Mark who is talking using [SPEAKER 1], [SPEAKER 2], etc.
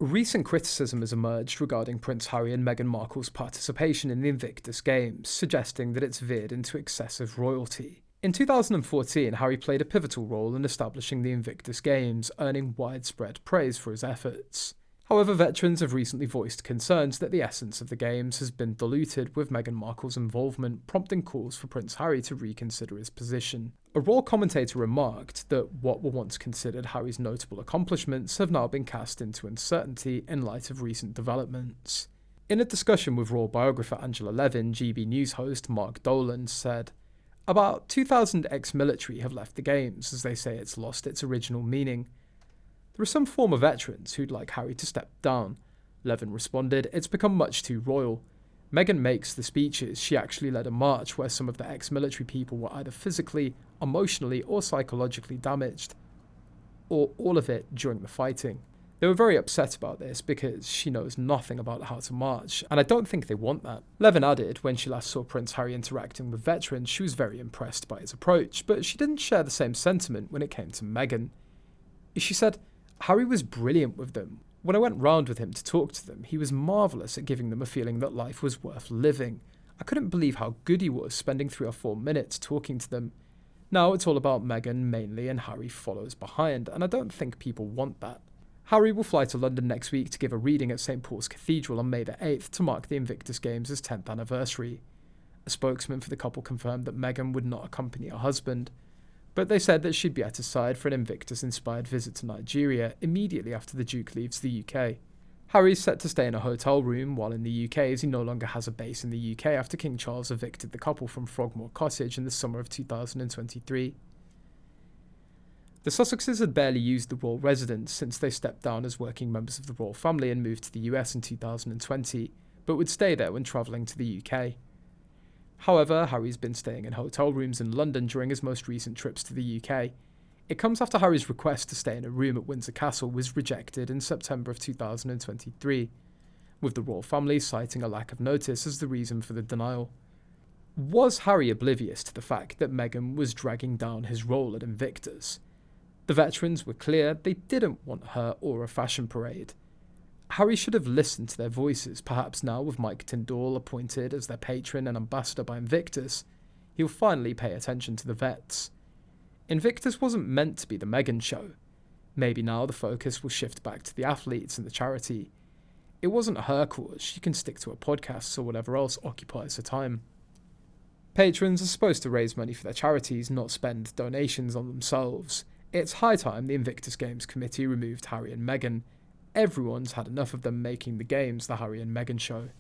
[SPEAKER 1] Recent criticism has emerged regarding Prince Harry and Meghan Markle's participation in the Invictus Games, suggesting that it's veered into excessive royalty. In 2014, Harry played a pivotal role in establishing the Invictus Games, earning widespread praise for his efforts. However, veterans have recently voiced concerns that the essence of the Games has been diluted with Meghan Markle's involvement, prompting calls for Prince Harry to reconsider his position. A royal commentator remarked that what were once considered Harry's notable accomplishments have now been cast into uncertainty in light of recent developments. In a discussion with royal biographer Angela Levin, GB News host Mark Dolan said, "About 2,000 ex-military have left the Games, as they say it's lost its original meaning. There are some former veterans who'd like Harry to step down." Levin responded, "It's become much too royal. Meghan makes the speeches. She actually led a march where some of the ex-military people were either physically, emotionally, or psychologically damaged, or all of it during the fighting. They were very upset about this because she knows nothing about how to march, and I don't think they want that." Levin added when she last saw Prince Harry interacting with veterans, she was very impressed by his approach, but she didn't share the same sentiment when it came to Meghan. She said, "Harry was brilliant with them. When I went round with him to talk to them, he was marvellous at giving them a feeling that life was worth living. I couldn't believe how good he was spending 3 or 4 minutes talking to them. Now it's all about Meghan mainly and Harry follows behind, and I don't think people want that." Harry will fly to London next week to give a reading at St Paul's Cathedral on May the 8th to mark the Invictus Games' 10th anniversary. A spokesman for the couple confirmed that Meghan would not accompany her husband, but they said that she'd be at his side for an Invictus-inspired visit to Nigeria immediately after the Duke leaves the UK. Harry's set to stay in a hotel room while in the UK, as he no longer has a base in the UK after King Charles evicted the couple from Frogmore Cottage in the summer of 2023. The Sussexes had barely used the royal residence since they stepped down as working members of the royal family and moved to the US in 2020, but would stay there when travelling to the UK. However, Harry's been staying in hotel rooms in London during his most recent trips to the UK. It comes after Harry's request to stay in a room at Windsor Castle was rejected in September of 2023, with the royal family citing a lack of notice as the reason for the denial. Was Harry oblivious to the fact that Meghan was dragging down his role at Invictus? The veterans were clear they didn't want her or a fashion parade. Harry should have listened to their voices. Perhaps now, with Mike Tyndall appointed as their patron and ambassador by Invictus, he'll finally pay attention to the vets. Invictus wasn't meant to be the Meghan show. Maybe now the focus will shift back to the athletes and the charity. It wasn't her cause. She can stick to her podcasts or whatever else occupies her time. Patrons are supposed to raise money for their charities, not spend donations on themselves. It's high time the Invictus Games committee removed Harry and Meghan. Everyone's had enough of them making the Games the Harry and Meghan show.